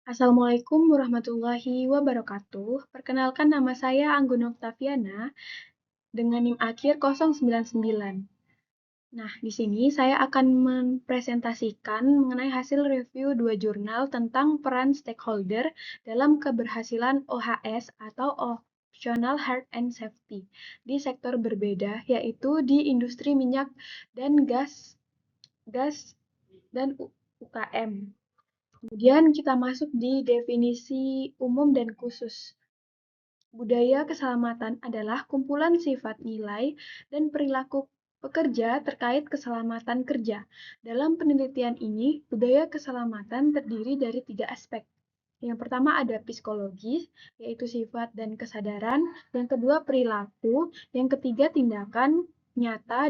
Assalamualaikum warahmatullahi wabarakatuh. Perkenalkan nama saya Angguna Oktaviana dengan NIM akhir 099. Nah, di sini saya akan mempresentasikan mengenai hasil review dua jurnal tentang peran stakeholder dalam keberhasilan OHS atau Operational Health and Safety di sektor berbeda, yaitu di industri minyak dan gas dan UKM. Kemudian kita masuk di definisi umum dan khusus. Budaya keselamatan adalah kumpulan sifat nilai dan perilaku pekerja terkait keselamatan kerja. Dalam penelitian ini, budaya keselamatan terdiri dari 3 aspek. Yang pertama ada psikologis, yaitu sifat dan kesadaran. Yang kedua perilaku. Yang ketiga tindakan nyata.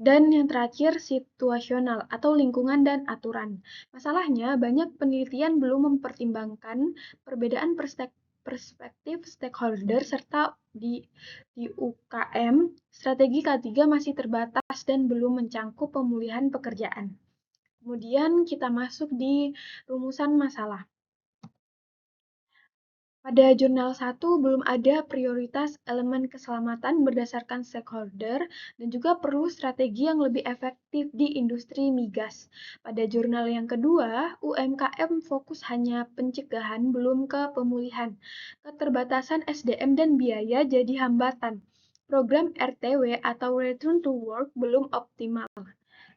Dan yang terakhir, situasional atau lingkungan dan aturan. Masalahnya, banyak penelitian belum mempertimbangkan perbedaan perspektif stakeholder serta di UKM, strategi K3 masih terbatas dan belum mencangkup pemulihan pekerjaan. Kemudian kita masuk di rumusan masalah. Pada jurnal 1 belum ada prioritas elemen keselamatan berdasarkan stakeholder dan juga perlu strategi yang lebih efektif di industri migas. Pada jurnal yang kedua, UMKM fokus hanya pencegahan belum ke pemulihan. Keterbatasan SDM dan biaya jadi hambatan. Program RTW atau Return to Work belum optimal.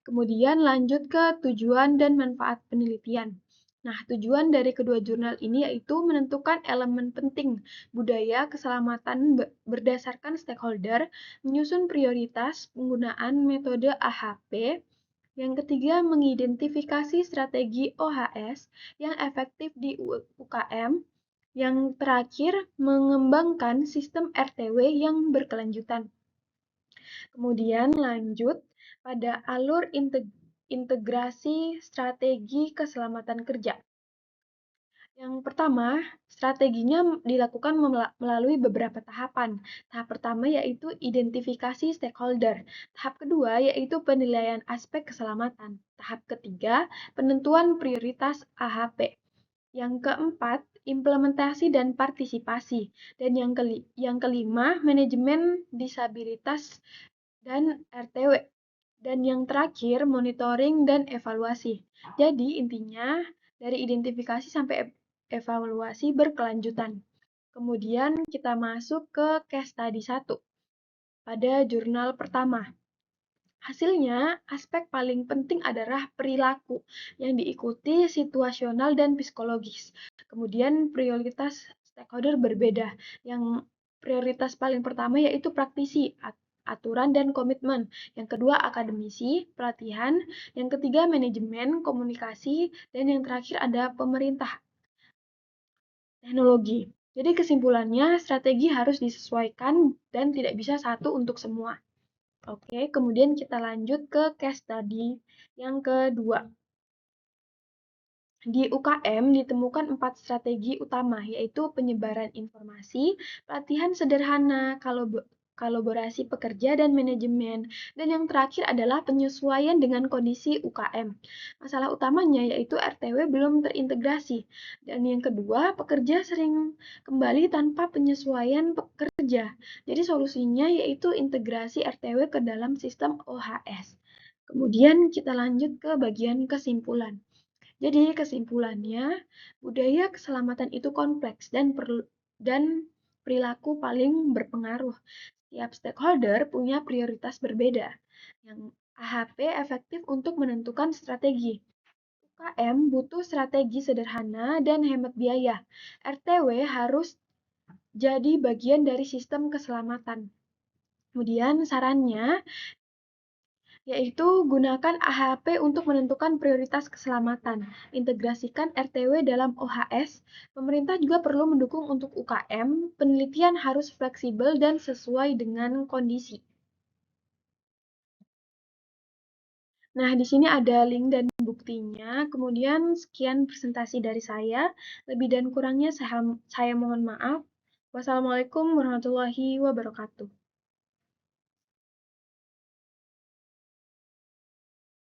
Kemudian lanjut ke tujuan dan manfaat penelitian. Nah, tujuan dari kedua jurnal ini yaitu menentukan elemen penting budaya keselamatan berdasarkan stakeholder, menyusun prioritas penggunaan metode AHP. Yang ketiga, mengidentifikasi strategi OHS yang efektif di UKM. Yang terakhir, mengembangkan sistem RTW yang berkelanjutan. Kemudian lanjut pada alur integrasi strategi keselamatan kerja. Yang pertama, strateginya dilakukan melalui beberapa tahapan. Tahap pertama yaitu identifikasi stakeholder. Tahap kedua yaitu penilaian aspek keselamatan. Tahap ketiga, penentuan prioritas AHP. Yang keempat, implementasi dan partisipasi. Dan yang kelima, manajemen disabilitas dan RTW. Dan yang terakhir, monitoring dan evaluasi. Jadi, intinya dari identifikasi sampai evaluasi berkelanjutan. Kemudian kita masuk ke case study 1 pada jurnal pertama. Hasilnya, aspek paling penting adalah perilaku yang diikuti situasional dan psikologis. Kemudian prioritas stakeholder berbeda. Yang prioritas paling pertama yaitu praktisi, aturan dan komitmen. Yang kedua akademisi, pelatihan. Yang ketiga manajemen, komunikasi. Dan yang terakhir ada pemerintah, teknologi. Jadi kesimpulannya strategi harus disesuaikan dan tidak bisa satu untuk semua. Oke, kemudian kita lanjut ke case study yang kedua. Di UKM ditemukan 4 strategi utama, yaitu penyebaran informasi, pelatihan sederhana, kolaborasi pekerja dan manajemen, dan yang terakhir adalah penyesuaian dengan kondisi UKM. Masalah utamanya yaitu RTW belum terintegrasi, dan yang kedua, pekerja sering kembali tanpa penyesuaian pekerja. Jadi solusinya yaitu integrasi RTW ke dalam sistem OHS. Kemudian kita lanjut ke bagian kesimpulan. Jadi kesimpulannya, budaya keselamatan itu kompleks dan perilaku paling berpengaruh. Setiap stakeholder punya prioritas berbeda. Yang AHP efektif untuk menentukan strategi. UKM butuh strategi sederhana dan hemat biaya. RTW harus jadi bagian dari sistem keselamatan. Kemudian sarannya, yaitu gunakan AHP untuk menentukan prioritas keselamatan. Integrasikan RTW dalam OHS. Pemerintah juga perlu mendukung untuk UKM. Penelitian harus fleksibel dan sesuai dengan kondisi. Nah, di sini ada link dan buktinya. Kemudian sekian presentasi dari saya. Lebih dan kurangnya saya mohon maaf. Wassalamualaikum warahmatullahi wabarakatuh.